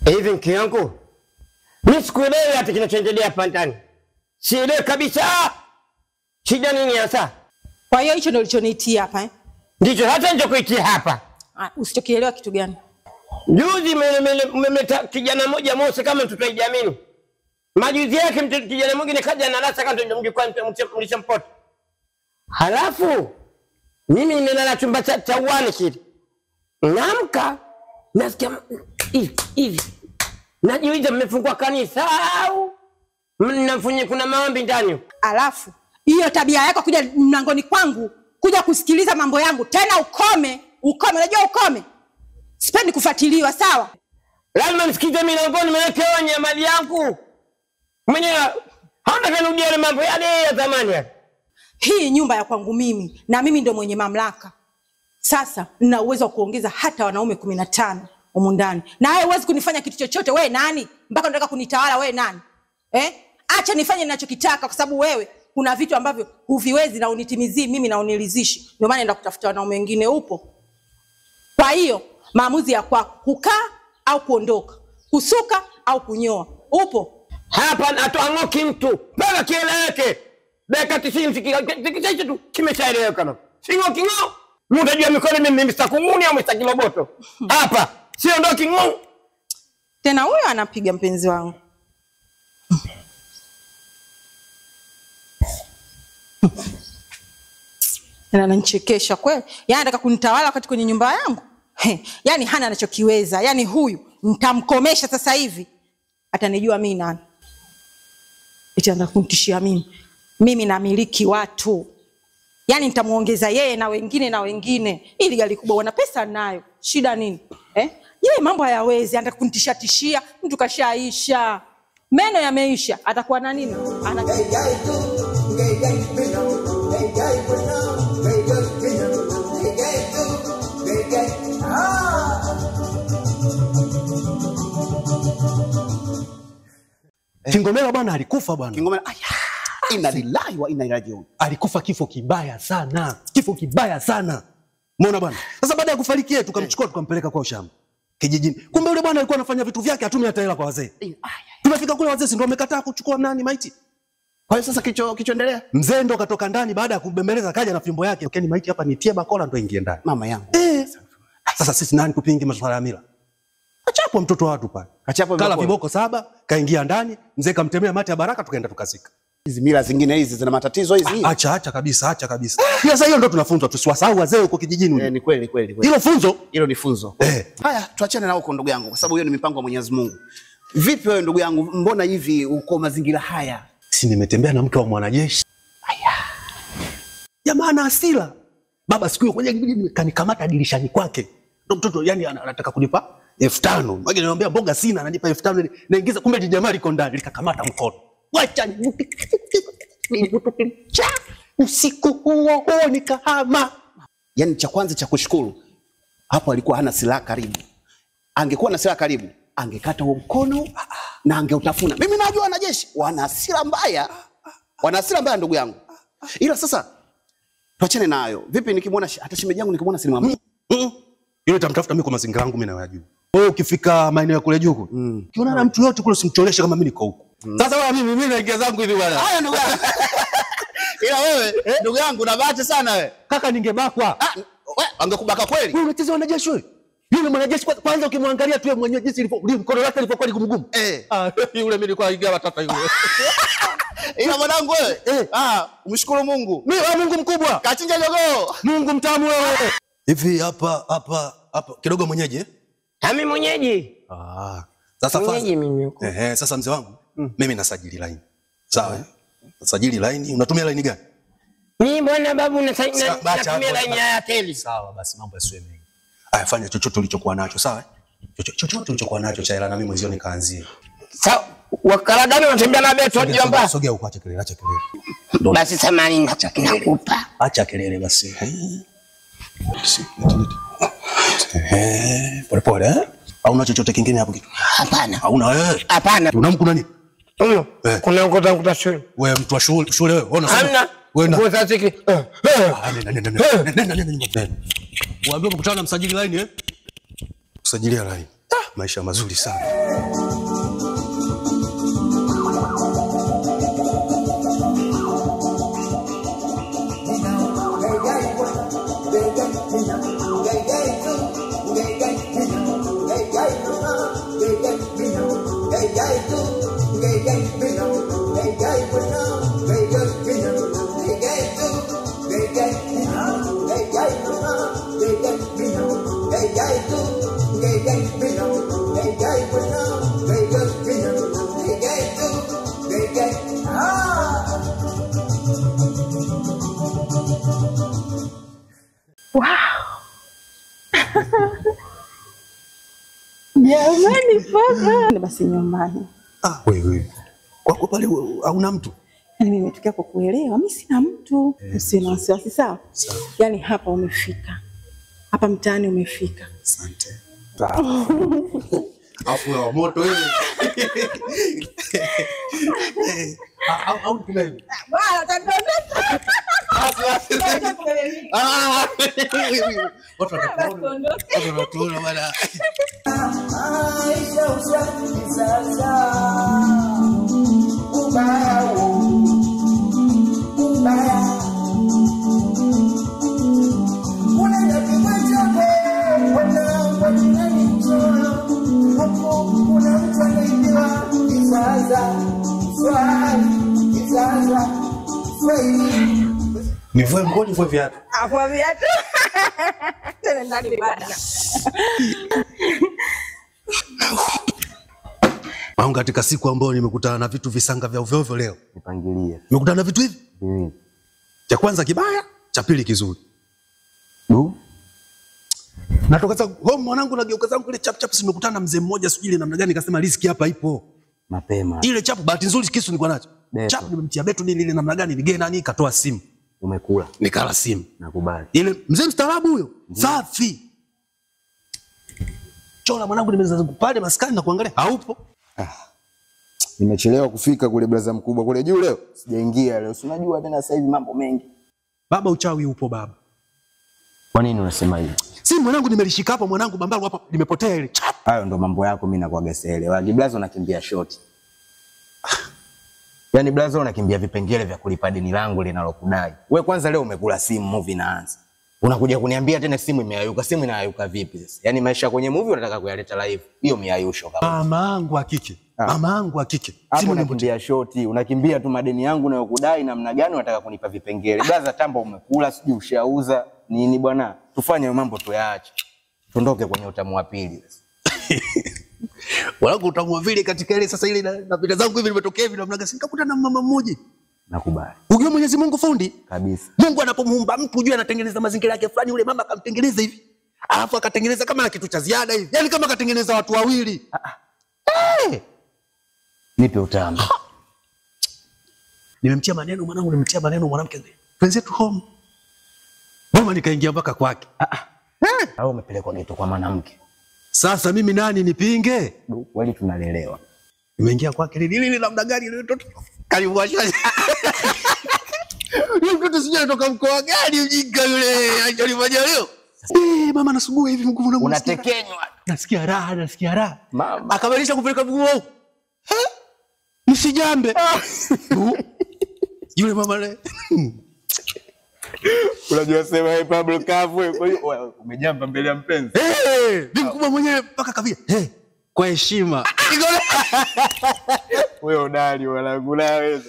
Hivi mke wangu, mimi sikuelewi hata kinachoendelea hapa ndani. Sielewi kabisa. Shida nini hasa? Kwa hiyo hicho ndio ulichoniitia hapa eh? Ndicho hata nilichokuitia hapa. Usichokielewa kitu gani? Juzi mmemeta kijana mmoja Mose kama mtoto wa Jamini. Majuzi yake kijana mwingine kaja na lasa kama ndio mjukuu mlishampota. Halafu mimi nimelala chumba cha uani kile. Naamka nasikia hivi. Najiuliza mmefungua kanisa au mnafanya kuna maombi ndani? Alafu hiyo tabia yako kuja mlangoni kwangu kuja kusikiliza mambo yangu tena ukome, unajua ukome. Sipendi kufuatiliwa, sawa? Lazima msikize milangoni maana onye mali yangu. Mwenyewe hata kanudia ile mambo yale ya zamani yale. Hii nyumba ya kwangu mimi na mimi ndio mwenye mamlaka. Sasa nina uwezo wa kuongeza hata wanaume 15 humu ndani. Na wewe huwezi kunifanya kitu chochote. Wewe nani? Mpaka unataka kunitawala wewe nani? Acha nifanye ninachokitaka kwa sababu wewe kuna vitu ambavyo huviwezi na unitimizii mimi na unilizishi. Ndio maana naenda kutafuta wanaume wengine upo. Kwa hiyo maamuzi ya kwako kukaa au kuondoka, kusuka au kunyoa. Upo? Hapa atoangoki mtu. Baba kieleweke. Dakika 90 hicho tu kimeshaeleweka na. Singoki ngao. Mtajua mikono mimi Mr. Kunguni au Mr. Kiloboto. Hapa sio ndoki ngao. Tena huyo anapiga mpenzi wangu. Na ananichekesha kweli. Yaani anataka kunitawala wakati kwenye nyumba yangu. Yaani hana anachokiweza. Yaani huyu nitamkomesha sasa hivi. Atanijua mimi nani. Eti anataka kunitishia mimi. Mimi namiliki watu. Yaani nitamuongeza yeye na wengine. Ili gari kubwa wana pesa nayo. Shida nini? Yeye mambo hayawezi, anataka kunitishia, mtu kashaisha. Meno yameisha, atakuwa na nini? Kingomela bwana alikufa bwana. Kingomela inna lillahi wa inna ilaihi rajiun. Alikufa kifo kibaya sana. Kifo kibaya sana. Umeona bwana? Sasa baada ya kufariki yeye tukamchukua tukampeleka kwa shamba kijijini. Kumbe yule bwana alikuwa anafanya vitu vyake hatumi hata hela kwa wazee. Tumefika kule wazee ndio wamekataa kuchukua nani maiti. Kwa hiyo sasa kichoendelea? Mzee ndo katoka ndani baada ya kubembeleza kaja na fimbo yake. Ukeni maiti hapa nitie bakola ndo ingie ndani. Mama yangu. Sasa sisi nani kupinga masuala ya mila? Achapwa mtoto wa watu pale. Achapwa kala viboko 7, kaingia ndani, mzee kamtemea mate ya baraka tukaenda tukazika. Hizi mila zingine hizi zina matatizo hizi. Acha kabisa. Sasa hiyo ndo tunafunzwa tusiwasahau wazee huko kijijini. Ni kweli. Hilo ni funzo. Haya, tuachane na huko ndugu yangu kwa sababu hiyo ni mipango ya Mwenyezi Mungu. Vipi wewe ndugu yangu, mbona hivi uko mazingira haya? Si nimetembea na mke wa mwanajeshi. Jamaa ana hasira. Baba siku hiyo kwenye kanikamata dirishani kwake. Mtoto yani anataka kulipa 5,000. Mage niambia mboga sina, ananipa 5,000 naingiza kumbe jamaa liko ndani likakamata mkono. Wacha usiku huo nikahama. Yaani cha kwanza cha kushukuru hapo alikuwa hana silaha karibu. Angekuwa na silaha karibu, angekata huo mkono na angeutafuna. Mimi najua wanajeshi wana hasira mbaya. Wana hasira mbaya ndugu yangu. Ila sasa tuachane nayo. Vipi nikimwona hata shemeji yangu nikimwona sinimama? Yule tamtafuta mimi kwa mazingira yangu mimi nayajua. Wewe ukifika maeneo ya kule juu, ukiona na mtu yote kule usimcholeshe kama mimi niko huko. Sasa wewe mimi naingia zangu hivi bwana. Haya ndugu yangu. Ila wewe ndugu yangu una bahati sana wewe. Kaka ningebakwa. Wewe angekubaka kweli? Wewe unacheza wanajeshi wewe. Yule mwanajeshi kwanza ukimwangalia tu yeye mwenyewe jinsi ilivyo mkono wake ulivyokuwa mgumu. Yule mimi nilikuwa ingia watata yule. Ila mwanangu wewe, umshukuru Mungu. Mimi Mungu mkubwa. Kachinja jogoo. Mungu mtamu wewe. Hivi hapa kidogo mwenyeji Mimi mwenyeji. Sasa mwenyeji mimi. Sasa mzee wangu, mimi nasajili line. Sawa Nasajili line. Unatumia line gani? Mimi bwana babu natumia line ya Airtel. Sawa basi mambo yasiwe mengi. Haya fanya chochote ulichokuwa nacho, sawa? Chochote ulichokuwa nacho cha hela na mimi mwenzio nikaanzie. Sawa. Wakala gani unatembea na beto jomba? Sogea huko acha kelele. Basi samani nakupa. Acha kelele basi. Pole. Hauna chochote kingine hapo kitu? Hapana. Hauna wewe? Hapana. Unamkuna nini? Kuna ukuta shule. Wewe mtu wa shule wewe. Ona sana. Hamna. Wewe kwa sasa hiki. Waambie mkutano na msajili line Kusajilia line. maisha mazuri sana. Jamani paka. Basi nyumbani. Wewe. Kwako pale hauna mtu? Yaani mimi nimetokea kwa kuelewa, mimi sina mtu. Usina wasiwasi sawa? Yaani hapa umefika. Hapa mtaani umefika. Asante. Afu wa moto wewe. Au kuna hivi. Bwana utadondoka. Watu wanatuona bwana. Aisha ushafi sasa. Ubaya. Unaenda kimachoke. Kwa nini mchoa? Hapo kuna mtu anaitwa Kisaza. Nivue nguo, nivue viatu. Hapo viatu. Tena ndani bada. Au katika siku ambayo nimekutana na vitu visanga vya ovyo ovyo leo. Nipangilie. Nimekutana na vitu hivi? Cha kwanza kibaya, cha pili kizuri. Natoka zangu home mwanangu, nageuka zangu ile chap chap, simekutana na mzee mmoja sijui ile namna gani, akasema riziki hapa ipo. Mapema. Ile chapu bahati nzuri kisu nilikuwa nacho. Chapu nimemtia betu nini ile namna gani, nigee nani katoa simu. Umekula. Nikala simu. Nakubali. Ile mzee mstaarabu huyo. Safi. Chola mwanangu, nimeza pale maskani na kuangalia haupo. Nimechelewa kufika kule blaza mkubwa kule juu leo. Sijaingia leo. Si unajua tena sasa hivi mambo mengi. Baba uchawi upo baba. Kwa nini unasema hivi? Si mwanangu nimelishika hapa mwanangu, bambaru hapa limepotea ile. Hayo ndo mambo yako, mimi nakuaga sielewa. Blaza unakimbia short. Yaani blaza unakimbia vipengele vya kulipa deni langu linalokudai. Wewe kwanza leo umekula simu, movie inaanza. Unakuja kuniambia tena simu imeyayuka. Simu inayayuka vipi sasa? Yaani maisha kwenye movie unataka kuyaleta live. Hiyo miayusho kabisa. Mama yangu hakiki. Mama yangu hakiki. Simu unakimbia short, unakimbia tu madeni yangu nayokudai, namna gani unataka kunipa vipengele. Blaza tamba umekula, sijui ushauza nini bwana. Tufanye mambo tuyaache. Tuondoke kwenye utamu wa pili sasa. Wangu utamu vile katika ile sasa ile na vita zangu hivi nimetokea hivi namna gani, nikakuta na mama mmoja. Nakubali. Ujue Mwenyezi Mungu fundi Kabisa. Mungu anapomuumba mtu ujue anatengeneza mazingira yake fulani, yule mama akamtengeneza hivi. Alafu akatengeneza kama na kitu cha ziada hivi. Yaani kama akatengeneza watu wawili. Nipe utamu. Nimemtia maneno mwanangu, nimemtia maneno mwanamke. Wenzetu home. Mama nikaingia mpaka kwake. Au umepelekwa geto kwa mwanamke. Sasa mimi nani nipinge? Wali tunalelewa. Nimeingia kwake lile namna gani ile mtoto. Karibu washaji. Yule mtoto sijui anatoka mkoa gani ujinga yule. Alifanya leo. Mama nasugua hivi mguu wangu. Unatekenywa. Nasikia raha. Mama. Akabadilisha kupeleka mguu wangu. Nisijambe. Yule mama le. Unajua sema hey Pablo Kavu, kwa hiyo umejamba mbele ya mpenzi. Ni mkubwa mwenyewe mpaka kavia. Kwa heshima. Wewe udali wala gula wewe.